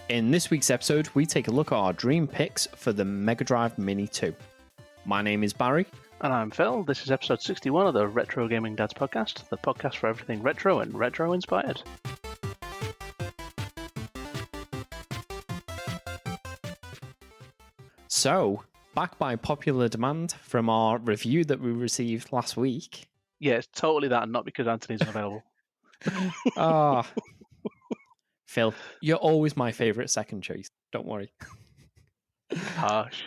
In this week's episode, we take a look at our dream picks for the Mega Drive Mini 2. My name is Barry. And I'm Phil. This is episode 61 of the Retro Gaming Dads podcast, the podcast for everything retro and retro-inspired. So, back by popular demand from our review that we received last week. Yeah, it's totally that, and not because Anthony's unavailable. Ah, Phil, you're always my favourite second choice. Don't worry. Harsh.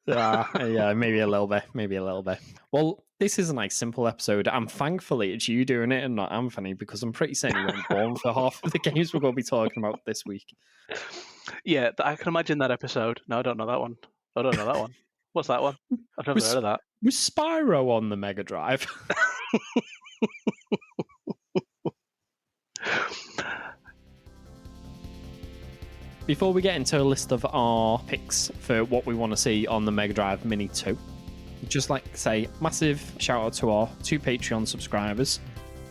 Yeah, maybe a little bit. Well, this is a nice, simple episode, and thankfully it's you doing it and not Anthony, because I'm pretty certain you weren't born for half of the games we're going to be talking about this week. Yeah, I can imagine that episode. No, I don't know that one. What's that one? I've never heard of that. Was Spyro on the Mega Drive? Before we get into a list of our picks for what we want to see on the Mega Drive Mini 2, I'd just like to say massive shout out to our 2 Patreon subscribers,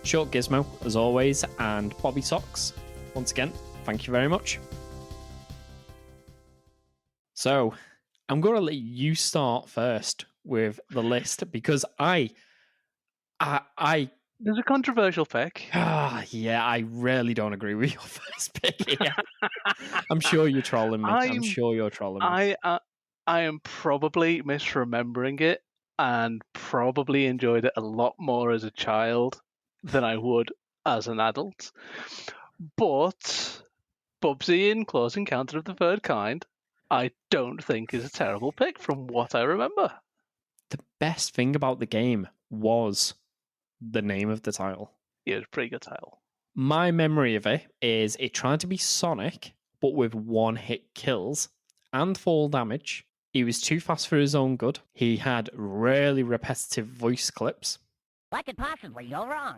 Short Gizmo, as always, and Bobby Socks. Once again, thank you very much. So, I'm going to let you start first with the list, because I There's a controversial pick. Yeah, I really don't agree with your first pick here. I'm sure you're trolling me. I am probably misremembering it and probably enjoyed it a lot more as a child than I would as an adult. But Bubsy in Close Encounter of the Third Kind, I don't think is a terrible pick from what I remember. The best thing about the game was the name of the title. Yeah, it's a pretty good title. My memory of it is it tried to be Sonic, but with one-hit kills and fall damage. He was too fast for his own good. He had really repetitive voice clips. What could possibly go wrong?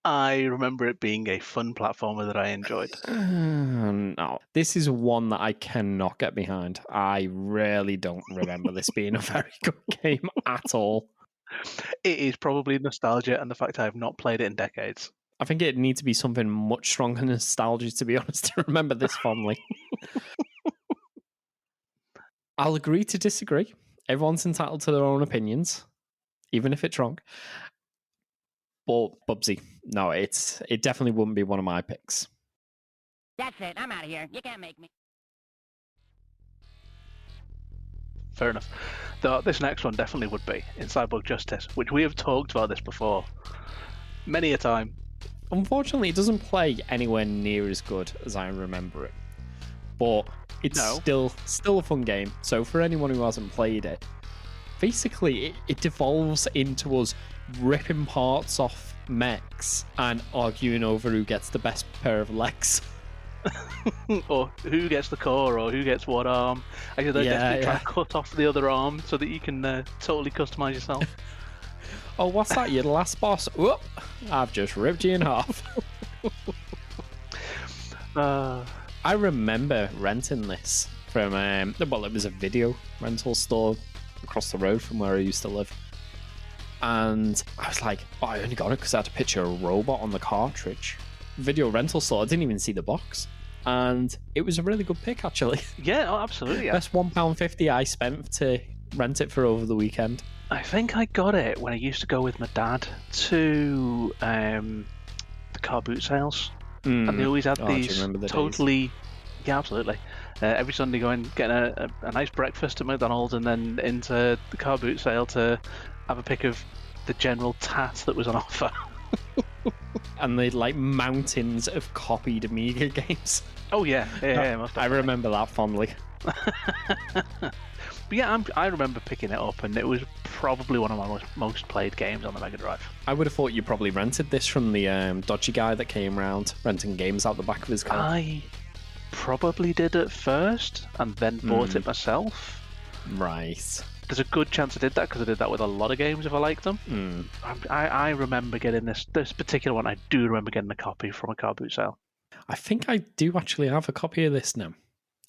I remember it being a fun platformer that I enjoyed. No, this is one that I cannot get behind. I really don't remember this being a very good game at all. It is probably nostalgia and the fact I have not played it in decades. I think it needs to be something much stronger than nostalgia, to be honest, to remember this fondly. I'll agree to disagree. Everyone's entitled to their own opinions, even if it's wrong. But Bubsy, no, it definitely wouldn't be one of my picks. That's it. I'm out of here. You can't make me. Fair enough. Though this next one definitely would be in Cyborg Justice, which we have talked about this before many a time. Unfortunately, it doesn't play anywhere near as good as I remember it. But it's still a fun game. So for anyone who hasn't played it, basically it devolves into us ripping parts off mechs and arguing over who gets the best pair of legs. Or who gets the core, or who gets what arm. I could definitely try to cut off the other arm so that you can totally customize yourself. Oh, what's that? You're the last boss. Whoop! I've just ripped you in half. I remember renting this from, it was a video rental store across the road from where I used to live. And I was like, I only got it because I had to picture a robot on the cartridge. Video rental store, I didn't even see the box. And it was a really good pick, actually. Yeah, absolutely. Yeah. Best £1.50 I spent to rent it for over the weekend. I think I got it when I used to go with my dad to the car boot sales. And they always had these totally... Days? Yeah, absolutely. Every Sunday go and get a nice breakfast at McDonald's and then into the car boot sale to have a pick of the general tat that was on offer. And they'd like mountains of copied Amiga games. Oh yeah. I remember that fondly. But yeah, I remember picking it up, and it was probably one of my most played games on the Mega Drive. I would have thought you probably rented this from the dodgy guy that came around renting games out the back of his car. I probably did at first, and then bought it myself. Right. There's a good chance I did that because I did that with a lot of games if I liked them. I remember getting this particular one. I do remember getting a copy from a car boot sale. I think I do actually have a copy of this now.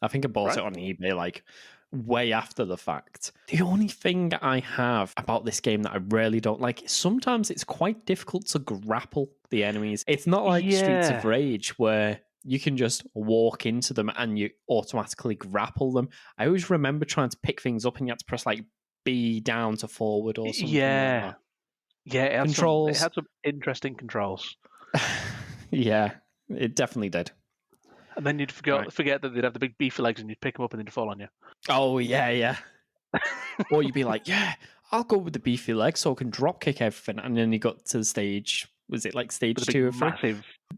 I think I bought it on eBay like way after the fact. The only thing I have about this game that I really don't like is sometimes it's quite difficult to grapple the enemies. It's not like Streets of Rage where you can just walk into them and you automatically grapple them. I always remember trying to pick things up and you had to press like B down to forward or something like that. Yeah, it Controls. had some interesting controls. Yeah, it definitely did. And then you'd forget that they'd have the big beefy legs and you'd pick them up and they'd fall on you. Oh, yeah. Or you'd be like, yeah, I'll go with the beefy legs so I can drop kick everything. And then you got to the stage, was it like stage 2 or 3?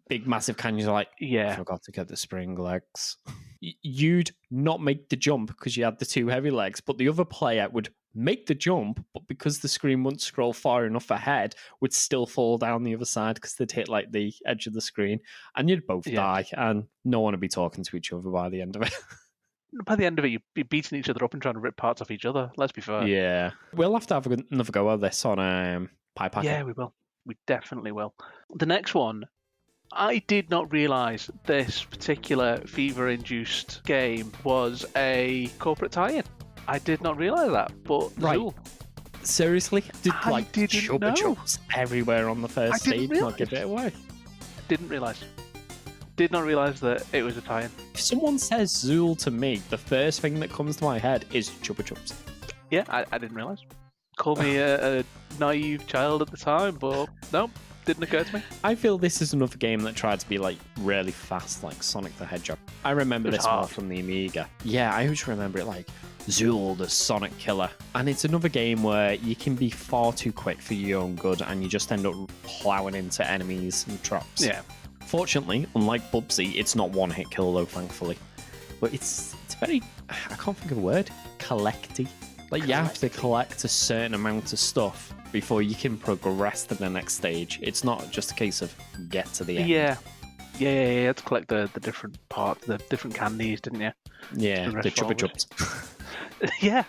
Big, massive canyons. Like, I forgot to get the spring legs. You'd not make the jump because you had the 2 heavy legs, but the other player would make the jump, but because the screen wouldn't scroll far enough ahead, would still fall down the other side because they'd hit like the edge of the screen, and you'd both die, and no one would be talking to each other by the end of it. By the end of it, you'd be beating each other up and trying to rip parts off each other. Let's be fair. Yeah. We'll have to have another go at this on Pie Packet. Yeah, we will. We definitely will. The next one, I did not realise this particular fever-induced game was a corporate tie-in. I did not realise that, but Zool. Seriously? Did Chubba Chubs everywhere on the first stage not give it away? Didn't realise. Did not realise that it was a tie-in. If someone says Zool to me, the first thing that comes to my head is Chubba Chubs. Yeah, I didn't realise. Call me a naive child at the time, but no, didn't occur to me. I feel this is another game that tried to be like really fast, like Sonic the Hedgehog. I remember this more from the Amiga. Yeah, I always remember it like Zool, the Sonic killer. And it's another game where you can be far too quick for your own good and you just end up plowing into enemies and traps. Yeah. Fortunately, unlike Bubsy, it's not one hit kill though, thankfully. But it's very, I can't think of the word, collecty. Like you have to collect a certain amount of stuff before you can progress to the next stage. It's not just a case of get to the end. Yeah. You had to collect the different parts, the different candies, didn't you? Yeah, the Chubba Chubs. Yeah.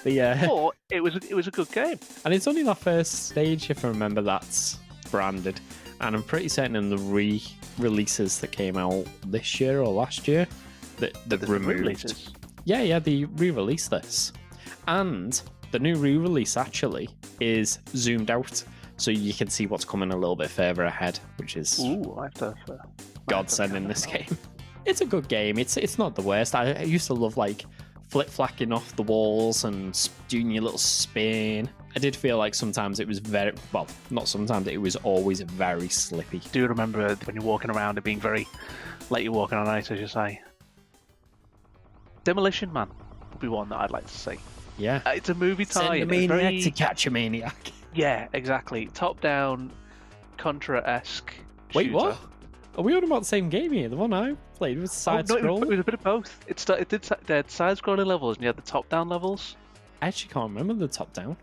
But yeah. But it was a good game. And it's only that first stage, if I remember, that's branded. And I'm pretty certain in the re-releases that came out this year or last year that they've removed. Yeah, they re-released this. And the new re-release actually is zoomed out, so you can see what's coming a little bit further ahead, which is godsend in this game. It's a good game. It's not the worst. I used to love like flip-flacking off the walls and doing your little spin. I did feel like sometimes it was not sometimes, it was always very slippy. Do you remember when you're walking around it being very, like you're walking on ice, as you say? Demolition Man would be one that I'd like to see. Yeah. It's a movie tie. Send a maniac to catch a maniac. Yeah, exactly. Top-down, Contra-esque Wait, shooter. what? Are we on about the same game here? The one I played was side-scroll? It was a bit of both. They had side-scrolling levels and you had the top-down levels. I actually can't remember the top-down.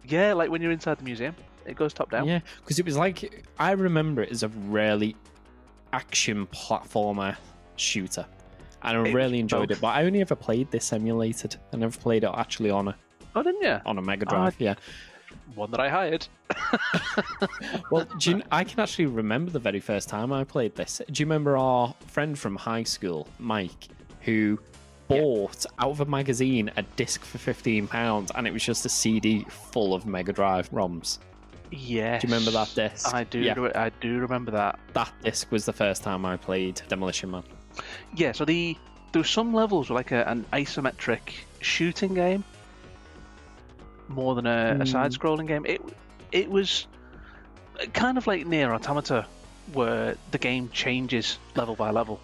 Yeah, like when you're inside the museum, it goes top-down. Yeah, because it was like, I remember it as a really action platformer shooter. And I really enjoyed it, but I only ever played this emulated. I never played it actually on a... Oh, didn't you? On a Mega Drive, yeah. One that I hired. Well, I can actually remember the very first time I played this. Do you remember our friend from high school, Mike, who bought out of a magazine a disc for £15 and it was just a CD full of Mega Drive ROMs? Yes. Do you remember that disc? I do. Yeah. I do remember that. That disc was the first time I played Demolition Man. Yeah, so there were some levels were like an isometric shooting game more than a side-scrolling game. It was kind of like Nier Automata, where the game changes level by level.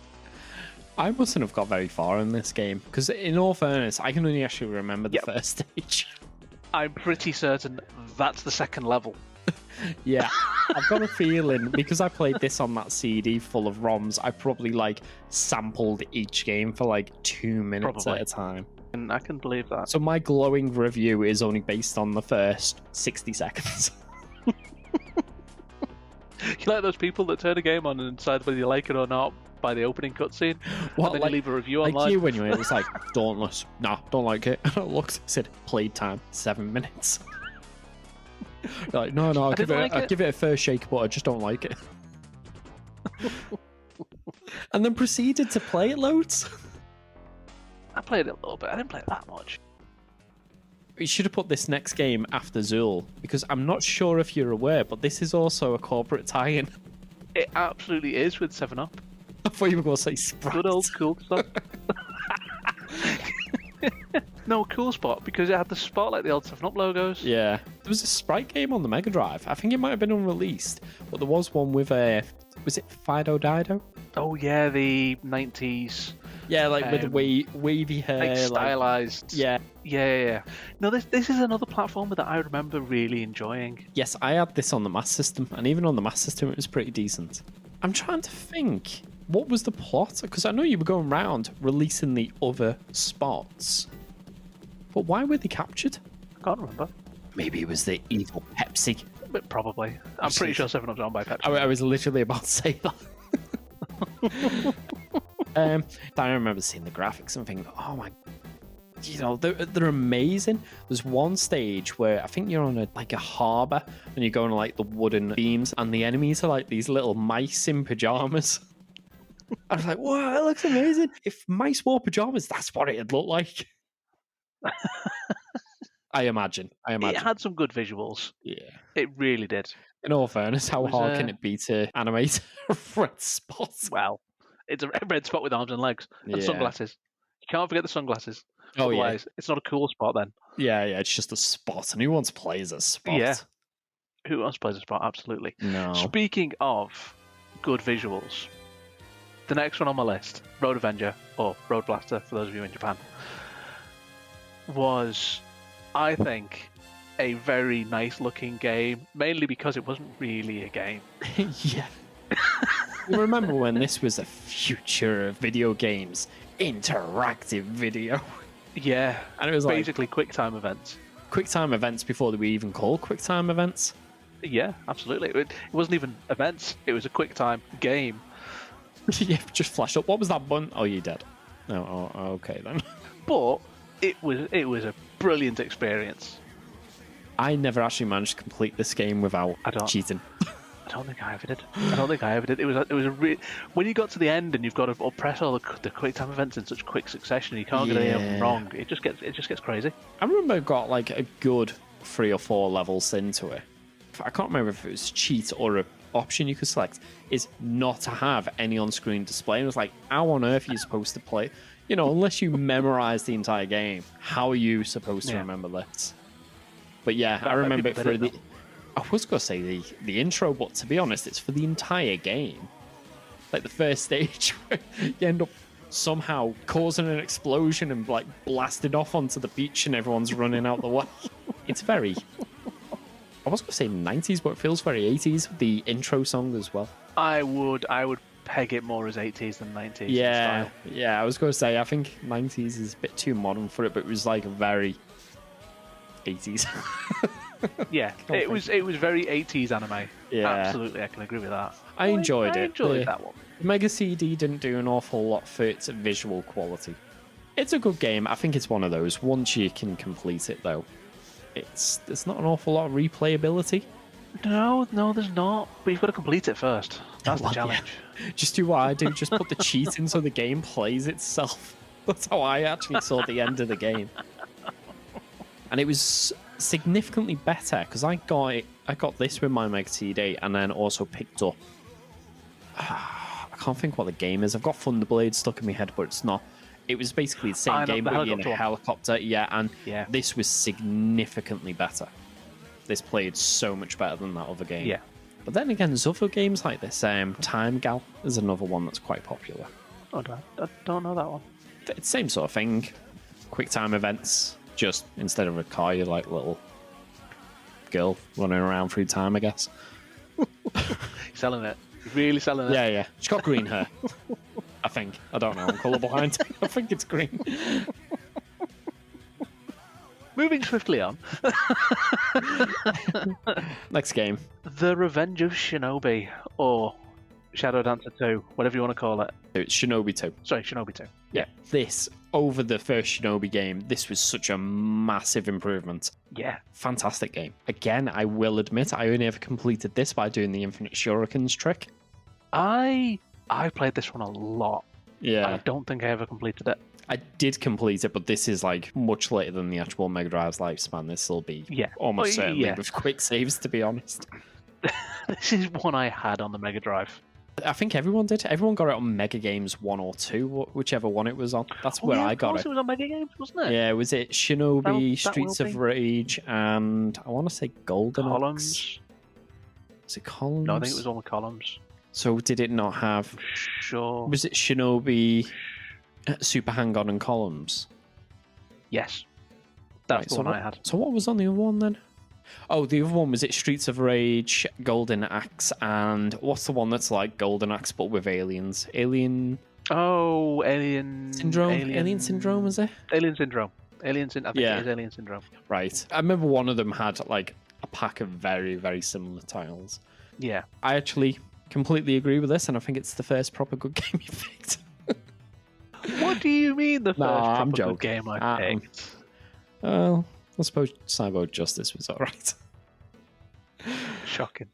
I mustn't have got very far in this game, because in all fairness, I can only actually remember the first stage. I'm pretty certain that's the second level. Yeah, I've got a feeling, because I played this on that CD full of ROMs, I probably sampled each game for 2 minutes at a time. And I can believe that. So my glowing review is only based on the first 60 seconds. You like those people that turn a game on and decide whether you like it or not by the opening cutscene? What, and then you leave a review online? Like you when you were, it was like, dauntless. Nah, don't like it. And I looked, it said, played time, 7 minutes. You're like, no, I'll give it a fair shake, but I just don't like it. And then proceeded to play it loads. I played it a little bit. I didn't play it that much. We should have put this next game after Zool, because I'm not sure if you're aware, but this is also a corporate tie-in. It absolutely is with 7-Up. I thought you were going to say Sprite. Good old Cool Spot. No, Cool Spot, because it had the spot like the old 7-Up logos. Yeah. There was a Sprite game on the Mega Drive. I think it might have been unreleased, but there was one with a... Was it Fido Dido? Oh, yeah, the 90s. Yeah, like with the wavy hair. Like stylized. Yeah. Yeah. No, this is another platformer that I remember really enjoying. Yes, I had this on the Master System, and even on the Master System, it was pretty decent. I'm trying to think, what was the plot? Because I know you were going around releasing the other spots, but why were they captured? I can't remember. Maybe it was the evil Pepsi. But probably. I'm pretty sure 7-Up's owned by Pepsi. I was literally about to say that. I remember seeing the graphics and thinking, oh my, they're amazing. There's one stage where I think you're on a harbour and you're going on like the wooden beams, and the enemies are like these little mice in pajamas. I was like, wow, that looks amazing. If mice wore pajamas, that's what it'd look like. I imagine. It had some good visuals. Yeah. It really did. In all fairness, how hard can it be to animate a red spot? Well, it's a red spot with arms and legs and sunglasses. You can't forget the sunglasses. Oh, Otherwise, it's not a cool spot then. Yeah, it's just a spot. And who wants to play as a spot? Yeah. Who else plays a spot? Absolutely. No. Speaking of good visuals, the next one on my list, Road Avenger, or Road Blaster for those of you in Japan, was, I think, a very nice looking game, mainly because it wasn't really a game. Yeah. You remember when this was the future of video games? Interactive video. Yeah. And it was basically QuickTime events. QuickTime events before they were even called QuickTime events? Yeah, absolutely. It wasn't even events. It was a QuickTime game. Yeah, just flash up. What was that button? Oh, you're dead. Oh, okay then. But it was a brilliant experience. I never actually managed to complete this game without cheating. I don't think I ever did. It was a when you got to the end and you've got to press all the QuickTime events in such quick succession, you can't get any of them wrong. It just gets crazy. I remember I got like a good 3 or 4 levels into it. I can't remember if it was cheat or an option you could select, is not to have any on-screen display. And it was like, how on earth are you supposed to play? Unless you memorize the entire game, how are you supposed to remember this? But yeah, I remember it for the... I was going to say the intro, but to be honest, it's for the entire game. Like the first stage, where you end up somehow causing an explosion and like blasted off onto the beach and everyone's running out the way. It's very... I was going to say 90s, but it feels very 80s. The intro song as well. I would peg it more as 80s than 90s. Yeah. I was going to say, I think 90s is a bit too modern for it, but it was like a very 80s. Yeah, it was very 80s anime. Yeah, absolutely, I can agree with that. I enjoyed it. I enjoyed that one. Mega CD didn't do an awful lot for its visual quality. It's a good game. I think it's one of those. Once you can complete it, though, there's not an awful lot of replayability. No, there's not. But you've got to complete it first. That's the challenge. Yeah. Just do what I do. Just put the cheat in so the game plays itself. That's how I actually saw the end of the game. And it was significantly better because I got this with my Mega CD and then also picked up. I can't think what the game is. I've got Thunderblade stuck in my head, but it's not. It was basically the same game, but you're in a helicopter. Yeah, and this was significantly better. This played so much better than that other game. Yeah. But then again, there's other games like this. Time Gal is another one that's quite popular. I don't know that one. It's the same sort of thing. QuickTime events. Just instead of a car, you're like a little girl running around through time, I guess. Selling it. Really selling it. Yeah. She's got green hair. I think. I don't know. I'm colourblind. I think it's green. Moving swiftly on. Next game. The Revenge of Shinobi, or Shadow Dancer 2, whatever you want to call it. It's Shinobi 2. Sorry, Shinobi 2. Yeah. This, over the first Shinobi game, this was such a massive improvement. Yeah. Fantastic game. Again, I will admit, I only ever completed this by doing the Infinite Shurikens trick. I played this one a lot. Yeah. I don't think I ever completed it. I did complete it, but this is like much later than the actual Mega Drive's lifespan. This will be almost certainly with quick saves, to be honest. This is one I had on the Mega Drive. I think everyone did. Everyone got it on Mega Games 1 or 2, whichever one it was on. That's where I got it. It was on Mega Games, wasn't it? Yeah, was it Shinobi, That Streets will of be. Rage, and I want to say Golden Axe. Columns. Was it Columns? No, I think it was on the Columns. So did it not have... Sure. Was it Shinobi, Super Hang-On, and Columns? Yes. That's Right, the so one I had. So what was on the other one then? Oh, the other one was it Streets of Rage, Golden Axe, and what's the one that's like Golden Axe but with aliens? Alien Oh, Alien Syndrome? Alien Syndrome, is it? Alien Syndrome. I think Yeah. it is Alien Syndrome. Right. I remember one of them had like a pack of very, very similar titles. Yeah. I actually completely agree with this, and I think it's the first proper good game you picked. What do you mean the first I'm proper joking. good game I picked? Well, I suppose Cyborg Justice was alright. Shocking.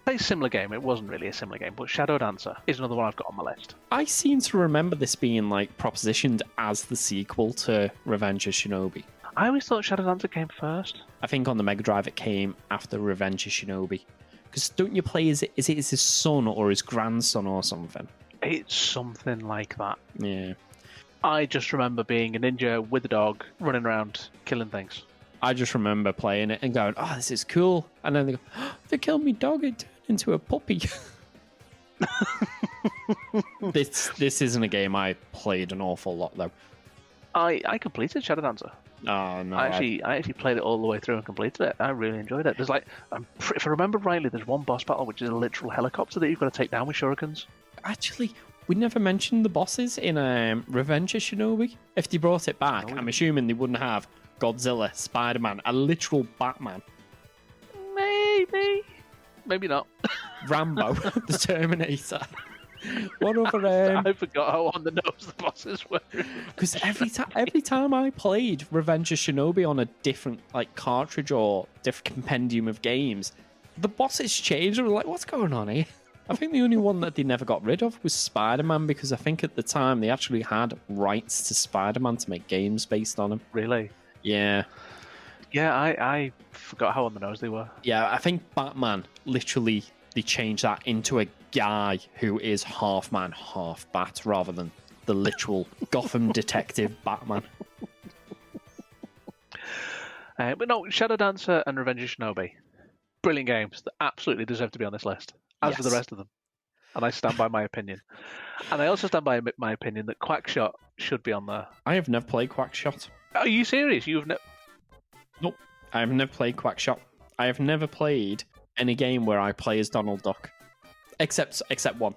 A similar game. It wasn't really a similar game, but Shadow Dancer is another one I've got on my list. I seem to remember this being like propositioned as the sequel to Revenge of Shinobi. I always thought Shadow Dancer came first. I think on the Mega Drive it came after Revenge of Shinobi. Because don't you play, is it his son or his grandson or something? It's something like that. Yeah. I just remember being a ninja with a dog running around killing things. I just remember playing it and going, oh, this is cool. And then they go, oh, they killed me dog, it turned into a puppy. This isn't a game I played an awful lot, though. I completed Shadow Dancer. Oh, no. I actually played it all the way through and completed it. I really enjoyed it. There's like, if I remember rightly, there's one boss battle which is a literal helicopter that you've got to take down with shurikens. Actually, we never mentioned the bosses in Revenge of Shinobi. If they brought it back, No. I'm assuming they wouldn't have Godzilla, Spider-Man, a literal Batman, Maybe not. Rambo, the Terminator. What other... I forgot how on the nose the bosses were. Because every time I played Revenge of Shinobi on a different like cartridge or different compendium of games, the bosses changed. I was like, what's going on here? I think the only one that they never got rid of was Spider-Man, because I think at the time they actually had rights to Spider-Man to make games based on him. Really? Yeah. Yeah, I forgot how on the nose they were. Yeah, I think Batman, literally, they changed that into a guy who is half man, half bat, rather than the literal Gotham detective Batman. But no, Shadow Dancer and Revenge of Shinobi. Brilliant games that absolutely deserve to be on this list, as for the Yes. rest of them. And I stand by my opinion. And I also stand by my opinion that Quack Shot should be on there. I have never played Quack Shot. Are you serious? Nope. I have never played Quack Shot. I have never played any game where I play as Donald Duck. Except one.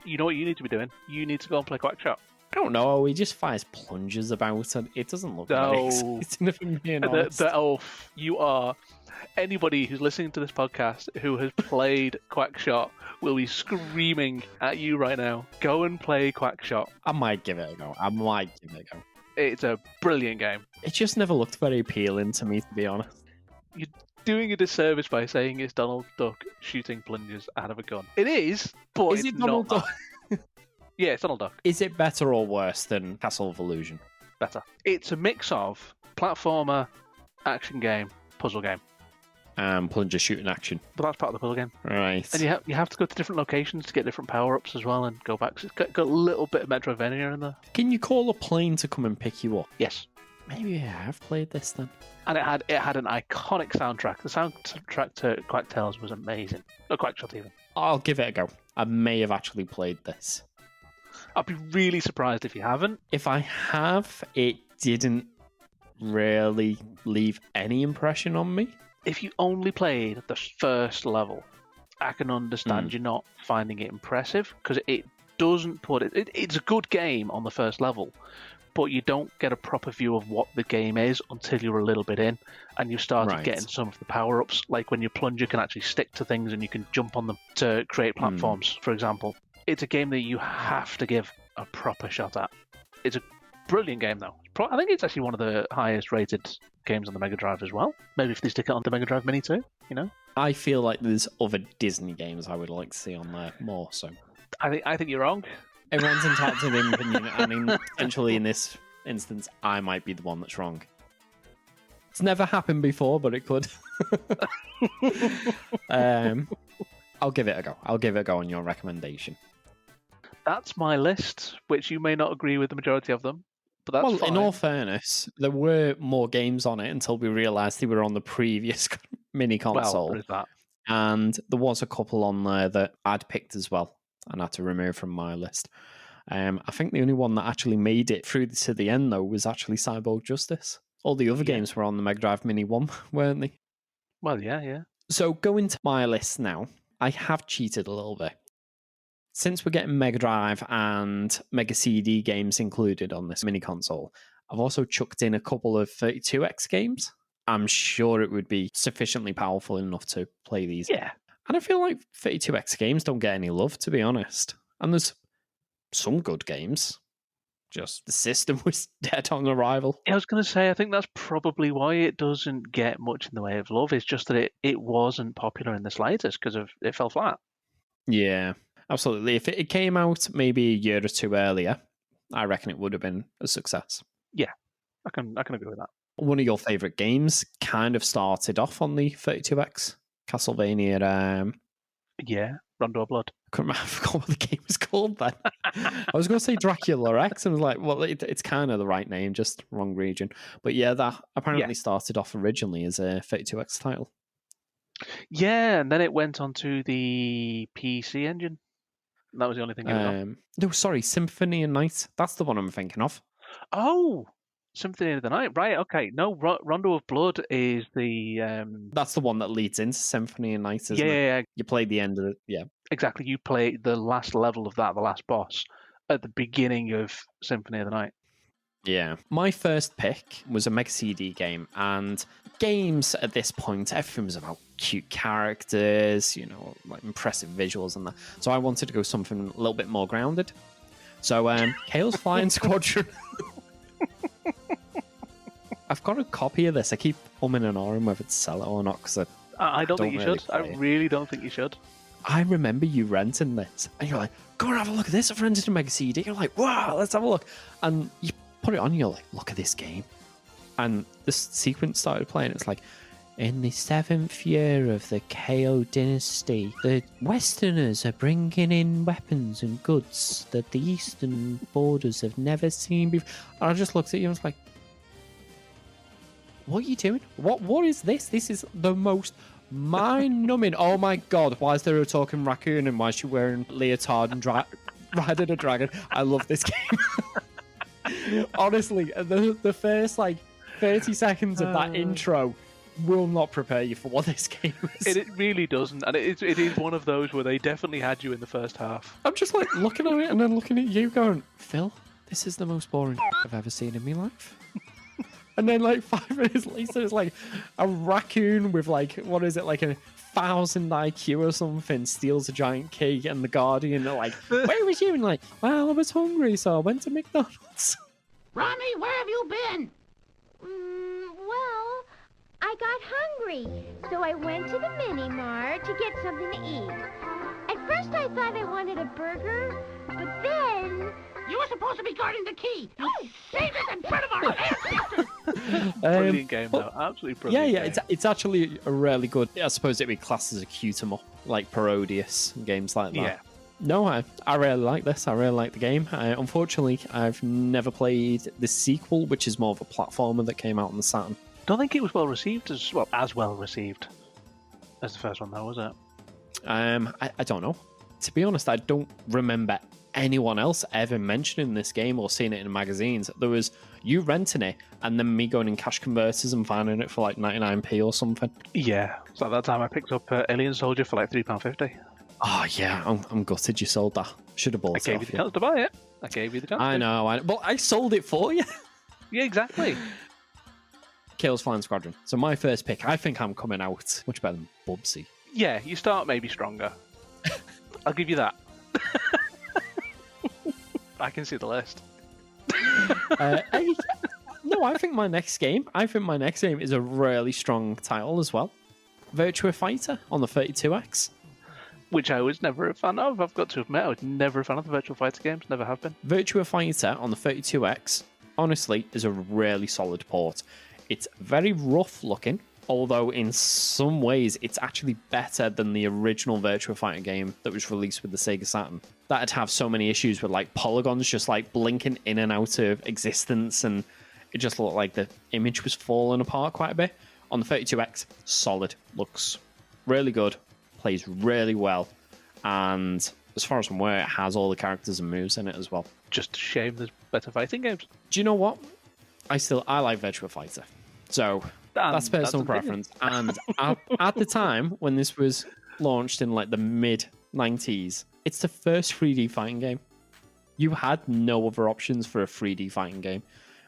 You know what you need to be doing? You need to go and play Quack Shot. I don't know, he just fires plungers about and it doesn't look No. very exciting if I'm being honest. The elf, you are... Anybody who's listening to this podcast who has played Quack Shot will be screaming at you right now. Go and play Quack Shot. I might give it a go. It's a brilliant game. It just never looked very appealing to me, to be honest. You're doing a disservice by saying it's Donald Duck shooting plungers out of a gun. It is, but Is it's it Donald not. Duck? Yeah, it's Donald Duck. Is it better or worse than Castle of Illusion? Better. It's a mix of platformer, action game, puzzle game. Plunger shooting action. But that's part of the puzzle game. Right. And you have to go to different locations to get different power-ups as well and go back. So it's got a little bit of Metroidvania in there. Can you call a plane to come and pick you up? Yes. Maybe I have played this then. And it had an iconic soundtrack. The soundtrack to Quack Tales was amazing. Or Quack Shot even. I'll give it a go. I may have actually played this. I'd be really surprised if you haven't. If I have, it didn't really leave any impression on me. If you only played the first level, I can understand you not finding it impressive, because it doesn't put it... It's a good game on the first level, but you don't get a proper view of what the game is until you're a little bit in, and you've started getting some of the power-ups, like when your plunger can actually stick to things and you can jump on them to create platforms, for example. It's a game that you have to give a proper shot at. It's a brilliant game, though. I think it's actually one of the highest rated games on the Mega Drive as well. Maybe if they stick it on the Mega Drive Mini too, you know? I feel like there's other Disney games I would like to see on there more so. I think you're wrong. Everyone's entitled to their opinion. I mean, potentially in this instance, I might be the one that's wrong. It's never happened before, but it could. I'll give it a go. I'll give it a go on your recommendation. That's my list, which you may not agree with the majority of them, but that's fine. In all fairness, there were more games on it until we realised they were on the previous mini console. Well, there is that. And there was a couple on there that I'd picked as well and had to remove from my list. I think the only one that actually made it through to the end, though, was actually Cyborg Justice. All the other games were on the Mega Drive Mini 1, weren't they? Well, yeah. So going to my list now, I have cheated a little bit. Since we're getting Mega Drive and Mega CD games included on this mini console, I've also chucked in a couple of 32X games. I'm sure it would be sufficiently powerful enough to play these. Yeah. And I feel like 32X games don't get any love, to be honest. And there's some good games. Just the system was dead on arrival. I was going to say, I think that's probably why it doesn't get much in the way of love. It's just that it wasn't popular in the slightest because it fell flat. Yeah, absolutely. If it came out maybe a year or two earlier, I reckon it would have been a success. Yeah, I can agree with that. One of your favourite games kind of started off on the 32X. Castlevania. Yeah, Rondo of Blood. I forgot what the game was called then. I was going to say Dracula X, and I was like, well, it's kind of the right name, just wrong region. But yeah, that apparently started off originally as a 32X title. Yeah, and then it went onto the PC engine. That was the only thing it was on. No, sorry, Symphony and Night. That's the one I'm thinking of. Oh, Symphony of the Night. Right, okay. No, Rondo of Blood is the... That's the one that leads into Symphony and Night, isn't it? Yeah. You play the end of it, yeah. Exactly, you play the last level of that, the last boss, at the beginning of Symphony of the Night. Yeah. My first pick was a Mega CD game, and games at this point, everything was about cute characters, like impressive visuals and that. So I wanted to go something a little bit more grounded. So, Keio's Flying Squadron. I've got a copy of this. I keep umming and ahhing whether to sell it or not, because I don't think you really should. I really don't think you should. I remember you renting this, and you're like, go and have a look at this. I've rented a Mega CD. You're like, wow, let's have a look. And you put it on, and you're like, look at this game. And this sequence started playing. It's like, in the 7th year of the Keio dynasty, the Westerners are bringing in weapons and goods that the Eastern borders have never seen before. And I just looked at you and was like, what are you doing? What is this? This is the most mind-numbing. Oh my god, why is there a talking raccoon and why is she wearing leotard and riding a dragon? I love this game. Honestly, the first 30 seconds of that intro will not prepare you for what this game is. It really doesn't, and it is one of those where they definitely had you in the first half. I'm just looking at it and then looking at you going, Phil, this is the most boring I've ever seen in my life. And then 5 minutes later, it's like a raccoon with what is it, 1,000 IQ or something, steals a giant cake, and the Guardian are like, where was you? And well, I was hungry, so I went to McDonald's. Ronnie, where have you been? Well, I got hungry, so I went to the mini-mart to get something to eat. At first I thought I wanted a burger, but then... You were supposed to be guarding the key! You save it in front of our air. Brilliant game, though. Absolutely brilliant game. It's actually a really good... I suppose it'd be classed as a cute-em-up, like Parodius and games like that. Yeah. No, I really like this. I really like the game. Unfortunately, I've never played the sequel, which is more of a platformer that came out on the Saturn. Don't think it was as well received as the first one, though, was it? I don't know. To be honest, I don't remember anyone else ever mentioning this game or seeing it in magazines. There was you renting it and then me going in cash converters and finding it for 99p or something. Yeah. So at that time I picked up Alien Soldier for £3.50. Oh yeah, I'm gutted you sold that. Should have bought it. I gave you the chance to buy it. I know. Well, I sold it for you. Yeah, exactly. Keio's Flying Squadron. So my first pick, I think I'm coming out much better than Bubsy. Yeah, you start maybe stronger. I'll give you that. I can see the list. No, I think my next game is a really strong title as well. Virtua Fighter on the 32X. Which I was never a fan of. I've got to admit, I was never a fan of the Virtua Fighter games. Never have been. Virtua Fighter on the 32X, honestly, is a really solid port. It's very rough looking, although in some ways it's actually better than the original Virtua Fighter game that was released with the Sega Saturn. That'd have so many issues with like polygons just like blinking in and out of existence, and it just looked like the image was falling apart quite a bit. On the 32X, solid, looks really good, plays really well, and as far as I'm aware, it has all the characters and moves in it as well. Just a shame there's better fighting games. Do you know what? I like Virtua Fighter, so that's personal preference. And at the time when this was launched in like the mid 90s, it's the first 3D fighting game. You had no other options for a 3D fighting game.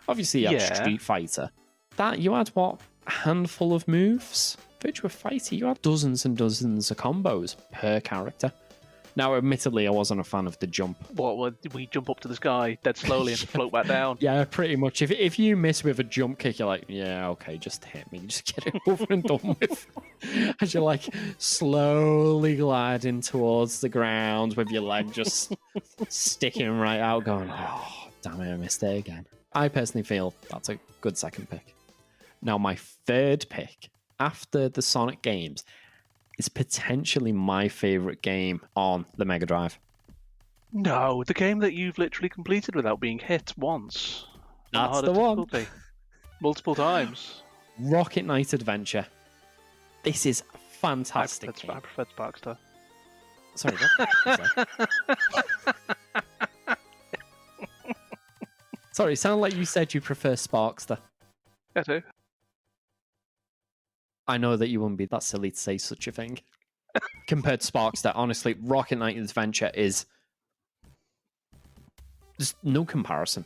Obviously, you had Street Fighter. That you had what, a handful of moves. Virtua Fighter, you had dozens and dozens of combos per character. Now, admittedly, I wasn't a fan of the jump. What, did we jump up to the sky dead slowly and float back down? Yeah, pretty much. If you miss with a jump kick, you're like, yeah, okay, just hit me. Just get it over and done with. As you're like slowly gliding towards the ground with your leg just sticking right out, going, oh, damn it, I missed it again. I personally feel that's a good second pick. Now, my third pick after the Sonic games is potentially my favorite game on the Mega Drive. No, the game that you've literally completed without being hit once. That's the one. Multiple times. Rocket Knight Adventure. This is a fantastic game. I prefer Sparkstar. Sorry, what? Sorry, it sounded like you said you prefer Sparkster. I do. I know that you wouldn't be that silly to say such a thing. Compared to Sparkster, honestly, Rocket Knight Adventure is just no comparison.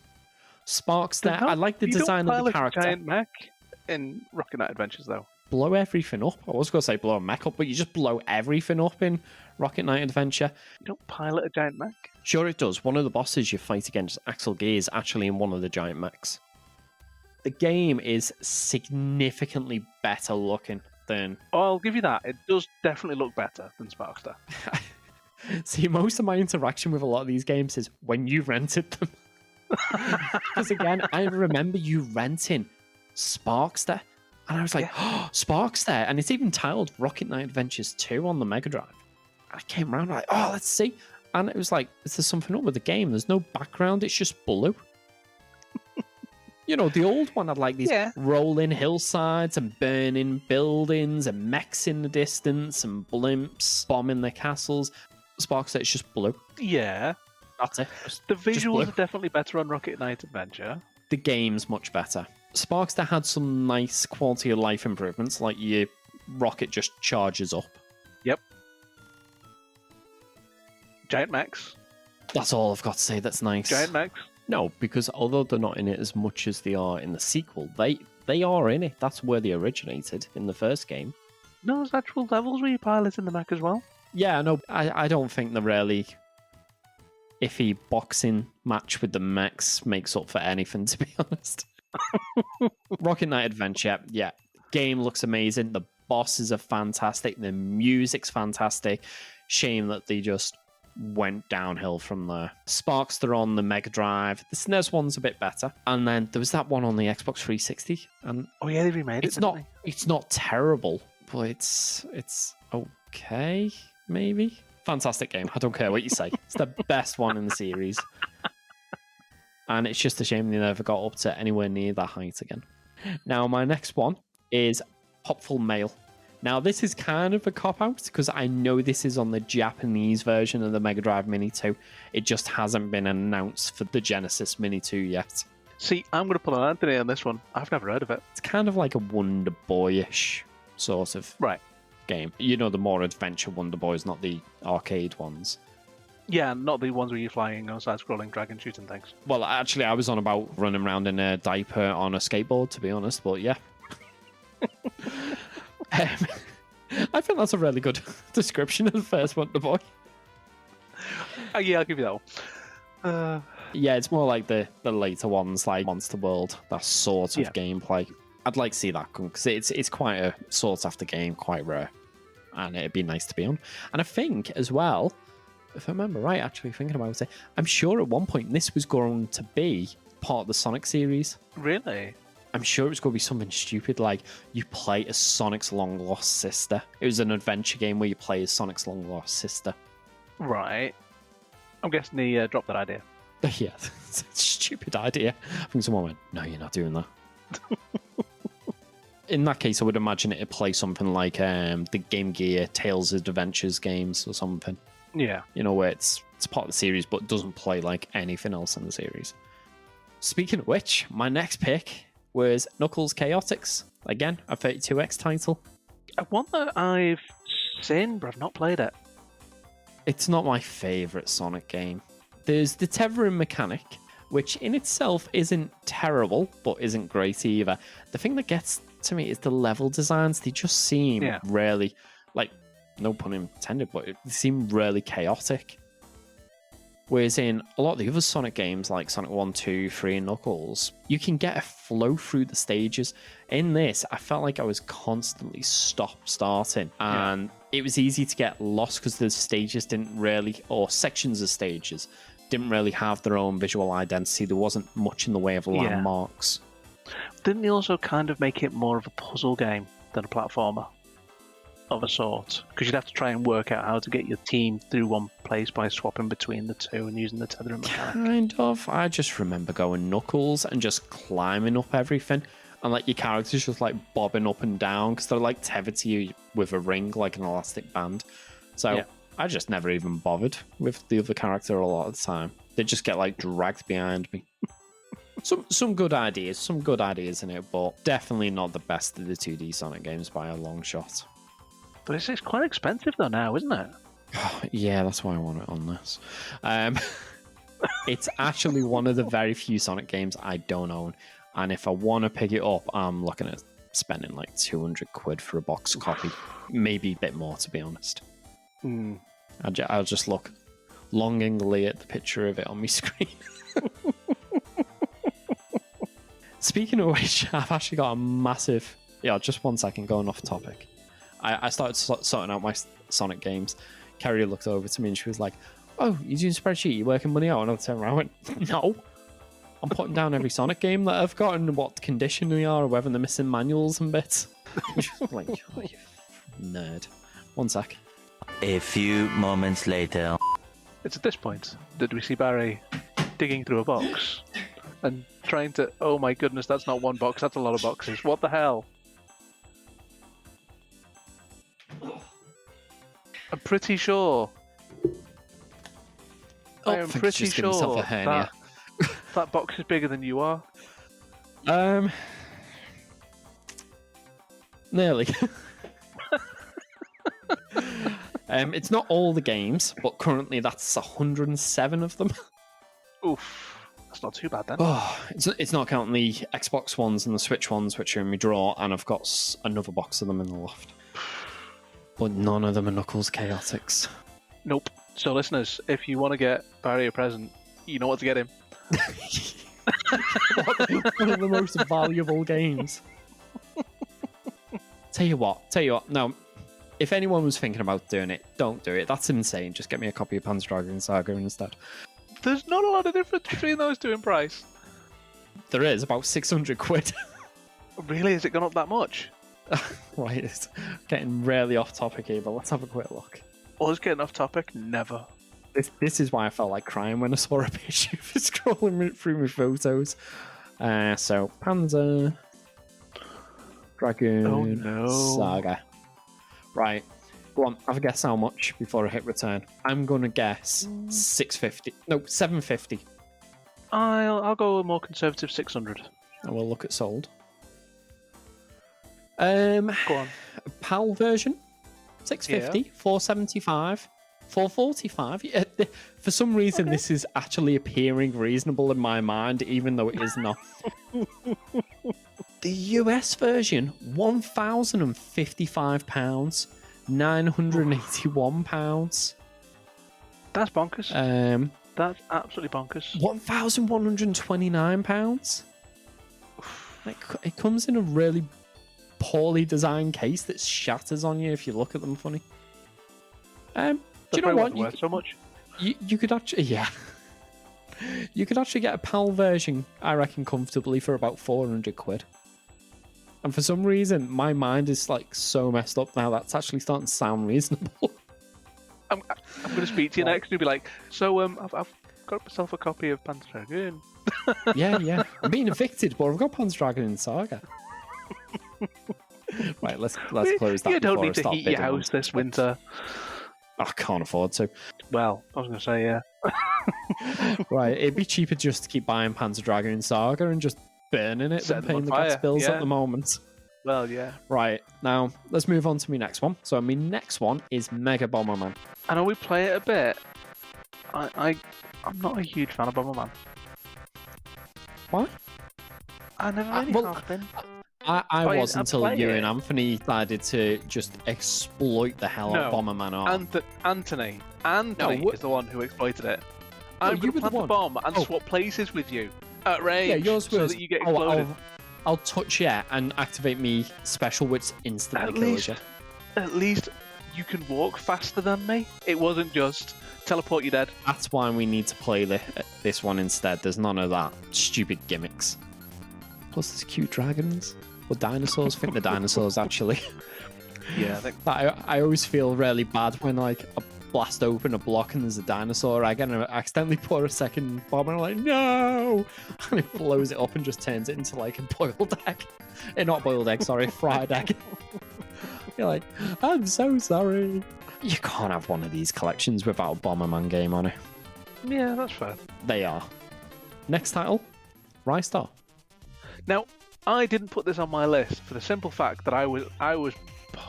Sparkster, I like the design of the character. A giant mech in Rocket Knight Adventures, though. Blow everything up. I was going to say blow a mech up, but you just blow everything up in Rocket Knight Adventure. You don't pilot a giant mech? Sure it does. One of the bosses you fight against, Axel Gear, is actually in one of the giant mechs. The game is significantly better looking than... Oh, I'll give you that. It does definitely look better than Sparkster. See, most of my interaction with a lot of these games is when you rented them. Because again, I remember you renting Sparkster, and I was like, oh, Sparkster, and it's even titled Rocket Knight Adventures 2 on the Mega Drive. I came around like, oh, let's see. And it was like, is there something up with the game? There's no background, it's just blue. You know, the old one had like these rolling hillsides and burning buildings and mechs in the distance and blimps bombing the castles. Sparkster, it's just blue. Yeah. That's it. The visuals are definitely better on Rocket Knight Adventure. The game's much better. Sparkster had some nice quality of life improvements, like your rocket just charges up. Yep. Giant mechs. That's all I've got to say that's nice. Giant mechs. No, because although they're not in it as much as they are in the sequel, they are in it. That's where they originated in the first game. No, there's actual levels where you pilot in the mech as well. Yeah, no, I don't think the really iffy boxing match with the mechs makes up for anything, to be honest. Rocket Knight Adventure, yeah. Game looks amazing. The bosses are fantastic. The music's fantastic. Shame that they just went downhill from there. Sparkster on the Mega Drive. The SNES one's a bit better. And then there was that one on the Xbox 360. And oh yeah, they remade it. It's not terrible, but it's okay, maybe. Fantastic game. I don't care what you say. It's the best one in the series. And it's just a shame they never got up to anywhere near that height again. Now, my next one is Popful Mail. Now, this is kind of a cop-out because I know this is on the Japanese version of the Mega Drive Mini 2. It just hasn't been announced for the Genesis Mini 2 yet. See, I'm going to pull an Anthony on this one. I've never heard of it. It's kind of like a Wonder Boy-ish sort of game. You know, the more adventure Wonder Boys, not the arcade ones. Yeah, not the ones where you're flying on side-scrolling dragon shooting things. Well, actually, I was on about running around in a diaper on a skateboard, to be honest, but yeah. I think that's a really good description of the first Wonder Boy. Yeah, I'll give you that one. Yeah, it's more like the later ones, like Monster World, that sort of gameplay. I'd like to see that come, because it's quite a sought-after game, quite rare. And it'd be nice to be on. And I think, as well, if I remember right, actually thinking about it, I'm sure at one point this was going to be part of the Sonic series. Really? I'm sure it was going to be something stupid like you play as Sonic's long-lost sister. It was an adventure game where you play as Sonic's long-lost sister. Right. I'm guessing he dropped that idea. Yeah, it's a stupid idea. I think someone went, no, you're not doing that. In that case, I would imagine it'd play something like the Game Gear Tales of Adventures games or something. Yeah. You know, where it's part of the series, but doesn't play like anything else in the series. Speaking of which, my next pick was Knuckles Chaotix. Again, a 32X title. One that I've seen, but I've not played it. It's not my favourite Sonic game. There's the tethering mechanic, which in itself isn't terrible, but isn't great either. The thing that gets to me is the level designs. They just seem really, like, no pun intended, but they seem really chaotic. Whereas in a lot of the other Sonic games, like Sonic 1, 2, 3, and Knuckles, you can get a flow through the stages. In this, I felt like I was constantly stop-starting, and it was easy to get lost because the stages didn't really, or sections of stages, didn't really have their own visual identity. There wasn't much in the way of landmarks. Didn't he also kind of make it more of a puzzle game than a platformer of a sort? Because you'd have to try and work out how to get your team through one place by swapping between the two and using the tethering mechanic. Kind of. I just remember going Knuckles and just climbing up everything, and like your characters just like bobbing up and down because they're like tethered to you with a ring, like an elastic band. So I just never even bothered with the other character a lot of the time. They just get like dragged behind me. Some good ideas in it, but definitely not the best of the 2D Sonic games by a long shot. But it's quite expensive though now, isn't it? Yeah, that's why I want it on this. It's actually one of the very few Sonic games I don't own, and if I want to pick it up, I'm looking at spending like 200 quid for a box copy, maybe a bit more, to be honest. I'll just look longingly at the picture of it on my screen. Speaking of which, I've actually got a massive... Yeah, just one second, going off topic. I started sorting out my Sonic games. Carrie looked over to me and she was like, oh, you're doing a spreadsheet, you're working money out? And I turned around and went, no. I'm putting down every Sonic game that I've got and what condition they are, or whether they're missing manuals and bits. And she was like, oh, you nerd. One sec. A few moments later. It's at this point that we see Barry digging through a box and trying to... Oh my goodness, that's not one box, that's a lot of boxes. What the hell? I'm pretty sure. I am pretty sure that box is bigger than you are. Nearly. It's not all the games, but currently that's 107 of them. Oof, that's not too bad then. Oh, it's not counting the Xbox ones and the Switch ones, which are in my drawer, and I've got another box of them in the loft. But none of them are Knuckles Chaotix. Nope. So listeners, if you want to get Barry a present, you know what to get him. One of the most valuable games. Tell you what, no, if anyone was thinking about doing it, don't do it. That's insane. Just get me a copy of Panzer Dragoon Saga instead. There's not a lot of difference between those two in price. There is, about 600 quid. Really? Has it gone up that much? Right, it's getting really off topic here, but let's have a quick look. Us getting off topic? Never. This is why I felt like crying when I saw a picture of it scrolling through my photos. So, Panzer Dragoon Saga. Right, go on, have a guess how much before I hit return. I'm going to guess 650. No, 750. I'll go a more conservative 600. And we'll look at sold. Go on. PAL version, 650, 475, 445. Yeah, for some reason, this is actually appearing reasonable in my mind, even though it is not. The US version, £1,055, £981. That's bonkers. That's absolutely bonkers. £1,129. It comes in a really poorly designed case that shatters on you if you look at them funny. Do you know what? Worth so much. You could actually, you could actually get a PAL version, I reckon, comfortably for about 400 quid. And for some reason, my mind is like so messed up now. That's actually starting to sound reasonable. I'm going to speak to you next and be like, so I've got myself a copy of Panzer Dragoon. Yeah. I'm being evicted, but I've got Panzer Dragon in Saga. Right, let's close that. You don't need I to start heat your bidding on house this winter. I can't afford to. Well, I was going to say, yeah. Right, it'd be cheaper just to keep buying Panzer Dragon in Saga and just burning it than paying the gas bills at the moment. Well, yeah. Right, now let's move on to my next one. So my next one is Mega Bomberman. I know we play it a bit. I'm not a huge fan of Bomberman. Why? I never really have been. I was until you and it. Anthony decided to just exploit the hell out of Bomberman art. Anthony is the one who exploited it. I'm going to plant the bomb and swap places with you at range. Yeah, yours so that you get exploded. I'll touch it and activate me special, which instantly kills you. At least you can walk faster than me. It wasn't just teleport you dead. That's why we need to play this one instead. There's none of that stupid gimmicks. Plus, there's cute dragons. Or dinosaurs. I think the dinosaurs, actually. Yeah, I think... I always feel really bad when, like, I blast open a block and there's a dinosaur egg and I accidentally pour a second bomb and I'm like, no! And it blows it up and just turns it into, like, a boiled egg. Not boiled egg, sorry, fried egg. You're like, I'm so sorry. You can't have one of these collections without a Bomberman game on it. Yeah, that's fair. They are. Next title, Ristar. Now, I didn't put this on my list for the simple fact that I was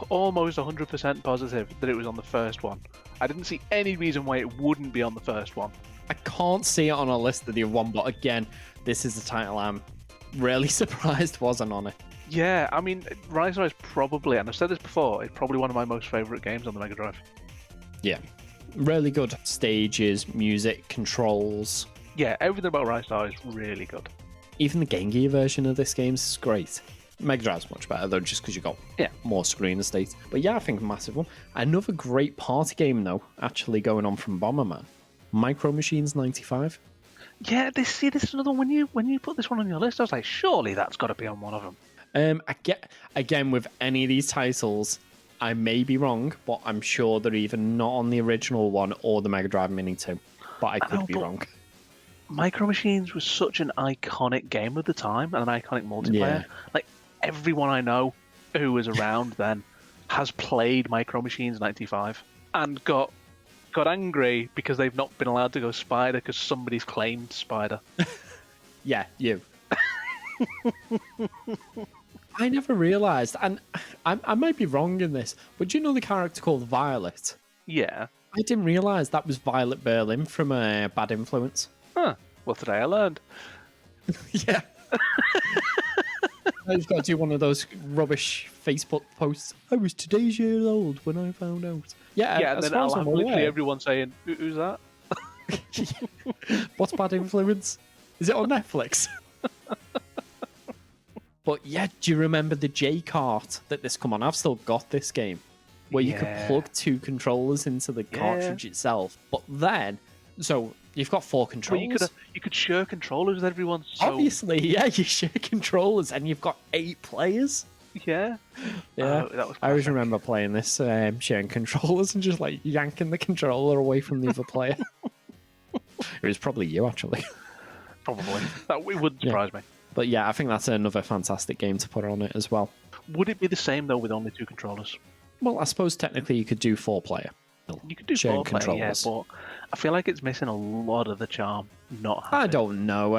almost 100% positive that it was on the first one. I didn't see any reason why it wouldn't be on the first one. I can't see it on a list of the other one, but again, this is the title I'm really surprised wasn't on it. Yeah, I mean, Ristar is probably, and I've said this before, it's probably one of my most favourite games on the Mega Drive. Yeah. Really good stages, music, controls. Yeah, everything about Ristar is really good. Even the Game Gear version of this game is great. Mega Drive's much better though, just because you got more screen estate. But yeah, I think a massive one. Another great party game though, actually going on from Bomberman. Micro Machines 95. Yeah, this is another one. When you put this one on your list, I was like, surely that's got to be on one of them. Again, with any of these titles, I may be wrong, but I'm sure they're either not on the original one or the Mega Drive Mini 2. But I could be wrong. Micro Machines was such an iconic game at the time and an iconic multiplayer. Yeah. Like, everyone I know who was around then has played Micro Machines 95 and got angry because they've not been allowed to go Spider because somebody's claimed Spider. Yeah, you. I never realised, and I might be wrong in this, but do you know the character called Violet? Yeah. I didn't realise that was Violet Berlin from Bad Influence. Huh. Well, today I learned. Yeah. I've got to do one of those rubbish Facebook posts. I was today's year old when I found out. Yeah, and then I'll have literally everyone saying, "Who's that?" What's Bad Influence? Is it on Netflix? But yeah, do you remember the J-Cart that this come on? I've still got this game where you could plug two controllers into the cartridge itself. But then, so you've got four controllers. Well, you could share controllers with everyone. So... Obviously, yeah, you share controllers and you've got 8 players. Yeah. Yeah. That was I always remember playing this, sharing controllers and just like yanking the controller away from the other player. It was probably you, actually. Probably. That wouldn't surprise me. But yeah, I think that's another fantastic game to put on it as well. Would it be the same though with only 2 controllers? Well, I suppose technically you could do 4-player. You could do 4-player, yeah, but I feel like it's missing a lot of the charm. I don't know.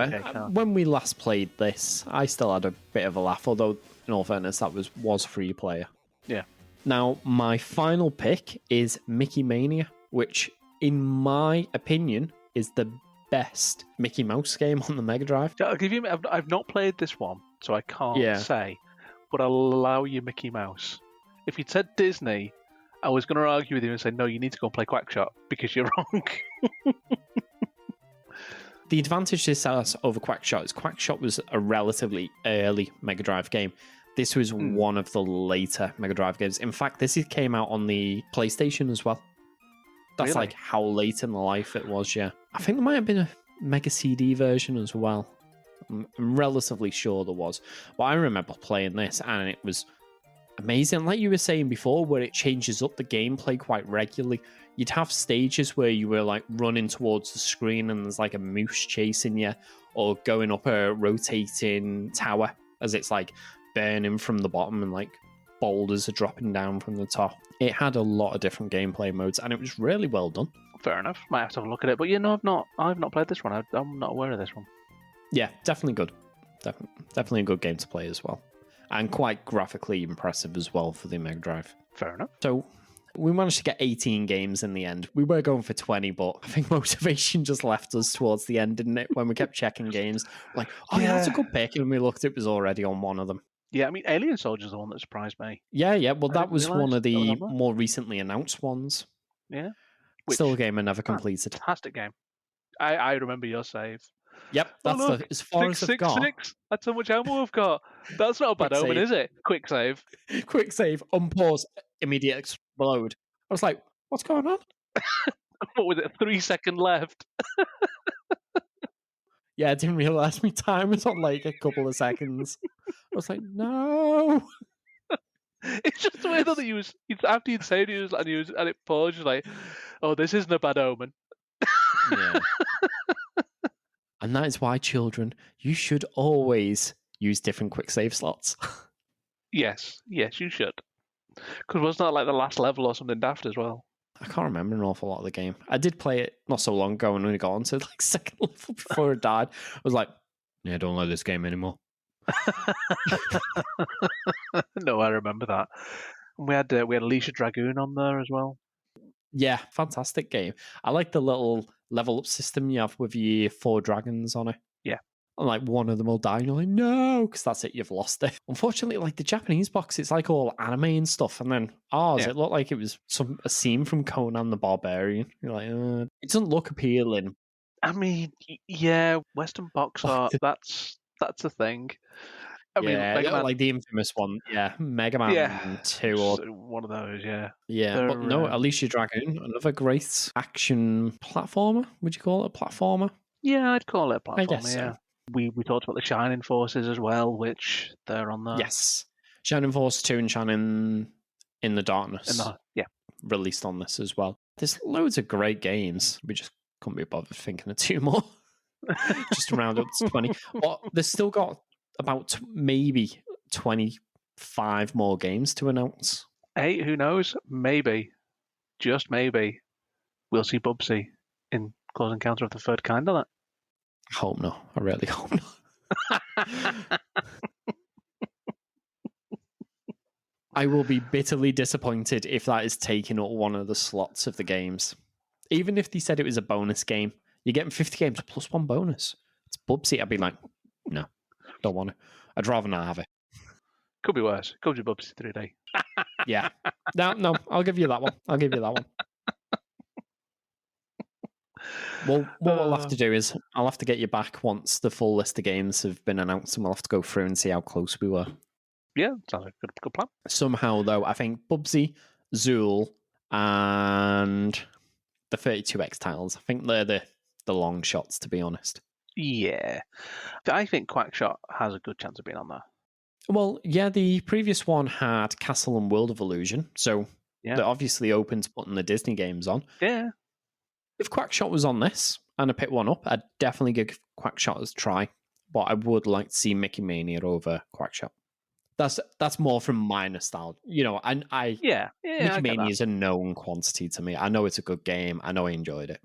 When we last played this, I still had a bit of a laugh, although in all fairness, that was 3-player. Yeah. Now, my final pick is Micky Mania, which, in my opinion, is the best Mickey Mouse game on the Mega Drive. I'll give you. I've not played this one, so I can't say, but I'll allow you Mickey Mouse. If you'd said Disney, I was going to argue with you and say, no, you need to go and play Quack Shot because you're wrong. The advantage this has over Quack Shot is Quack Shot was a relatively early Mega Drive game. This was one of the later Mega Drive games. In fact, this came out on the PlayStation as well. That's like how late in the life it was, yeah. I think there might have been a Mega CD version as well. I'm relatively sure there was. But I remember playing this, and it was amazing. Like you were saying before, where it changes up the gameplay quite regularly. You'd have stages where you were like running towards the screen and there's like a moose chasing you, or going up a rotating tower as it's like burning from the bottom and like boulders are dropping down from the top. It had a lot of different gameplay modes and it was really well done. Fair enough. Might have to have a look at it. But I've not played this one. I'm not aware of this one. Yeah, definitely good. Definitely a good game to play as well. And quite graphically impressive as well for the Mega Drive. Fair enough. So we managed to get 18 games in the end. We were going for 20, but I think motivation just left us towards the end, didn't it? When we kept checking games. Like, oh yeah, that's a good pick. And we looked, it was already on one of them. Yeah, I mean, Alien Soldier's the one that surprised me. Yeah. Well, that was one of the more recently announced ones. Yeah. Still a game I never completed. Fantastic game. I remember your save. Yep, that's as far as I've got. 6. That's how much ammo I've got. That's not a bad omen, is it? Quick save. Quick save, unpause, immediate explode. I was like, what's going on? What was it, 3 seconds left? Yeah, I didn't realise my time was on like a couple of seconds. I was like, no. It's just the way that after you'd saved and it paused, you're like, oh, this isn't a bad omen. Yeah. And that is why, children, you should always use different quick save slots. Yes, you should. Because wasn't that like the last level or something daft as well? I can't remember an awful lot of the game. I did play it not so long ago and only got onto like second level before it died. I was like, yeah, I don't like this game anymore. No, I remember that. And we had Alicia Dragoon on there as well. Yeah, fantastic game. I like the little level up system you have with your 4 dragons on it. Yeah. And like one of them will die and you're like, no, because that's it, you've lost it. Unfortunately, like the Japanese box, it's like all anime and stuff. And then ours, it looked like it was a scene from Conan the Barbarian. You're like, it doesn't look appealing. I mean, yeah, Western box art, that's a thing. I mean, like the infamous one, Mega Man 2 or one of those, yeah. Yeah, but no, Alicia Dragoon, another great action platformer. Would you call it a platformer? Yeah, I'd call it a platformer. I guess so. We talked about the Shining Forces as well, which they're on there. Yes, Shining Force 2 and Shining in the Darkness. Released on this as well. There's loads of great games. We just couldn't be bothered thinking of 2 more. Just to round up to 20. But they've still got about maybe 25 more games to announce. Hey, who knows? Maybe, just maybe, we'll see Buby in Close Encounter of the Third Kind on it. I hope not. I really hope not. I will be bitterly disappointed if that is taking up one of the slots of the games. Even if they said it was a bonus game, you're getting 50 games plus 1 bonus. It's Buby. I'd be like, no, don't want it. I'd rather not have it. Could be worse. Could be Buby 3D. Yeah. No, I'll give you that one. Well, what we'll have to do is I'll have to get you back once the full list of games have been announced, and we'll have to go through and see how close we were. Yeah, sounds like a good plan. Somehow, though, I think Buby, Zool, and the 32X titles, I think they're the long shots, to be honest. Yeah. I think Quack Shot has a good chance of being on there. Well, yeah, the previous one had Castle and World of Illusion, so they're obviously open to putting the Disney games on. Yeah. If Quack Shot was on this and I picked one up, I'd definitely give Quack Shot a try, but I would like to see Micky Mania over Quack Shot. That's more from my nostalgia. You know, Micky Mania is a known quantity to me. I know it's a good game. I know I enjoyed it.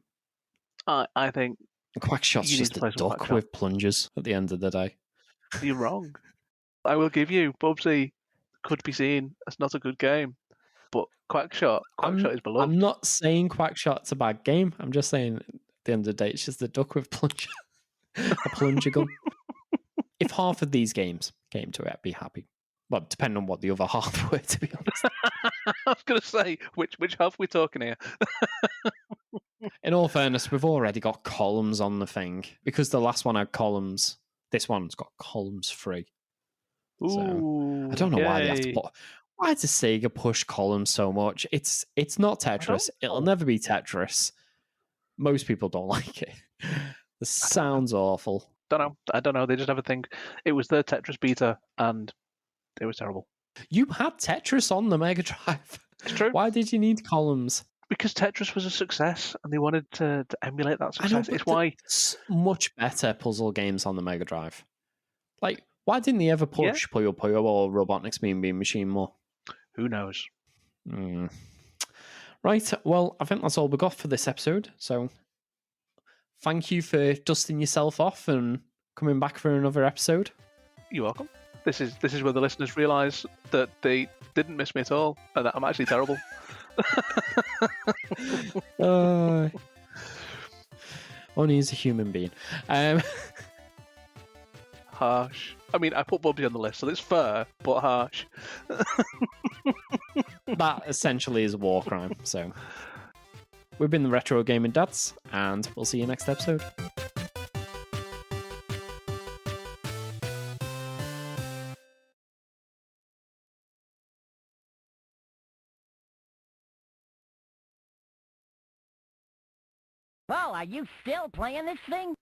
I think Quack Shot's just a duck with plungers at the end of the day. You're wrong. I will give you, Buby could be seen as not a good game, but Quack Shot is beloved. I'm not saying Quack Shot's a bad game. I'm just saying at the end of the day, it's just a duck with a plunger gun. If half of these games came to it, I'd be happy. Well, depending on what the other half were, to be honest. I was going to say, which half are we talking here? In all fairness, we've already got columns on the thing. Because the last one had columns, this one's got columns free. Ooh, so, I don't know why they have to put... Why does Sega push columns so much? It's not Tetris. It'll never be Tetris. Most people don't like it. The sound's awful. Don't know. I don't know. They just have a thing. It was their Tetris beta, and it was terrible. You had Tetris on the Mega Drive. It's true. Why did you need columns? Because Tetris was a success, and they wanted to emulate that I know, success. but It's why much better puzzle games on the Mega Drive. Like, why didn't they ever push Puyo Puyo or Robotnik's Mean Bean Machine more? Who knows? Right, well, I think that's all we got for this episode. So, thank you for dusting yourself off and coming back for another episode. You're welcome. This is where the listeners realise that they didn't miss me at all, and that I'm actually terrible. Only he's a human being. Harsh. I mean, I put Buby on the list, so it's fair, but harsh. That essentially is a war crime. So, we've been the Retro Gaming Dads, and we'll see you next episode. Well, are you still playing this thing?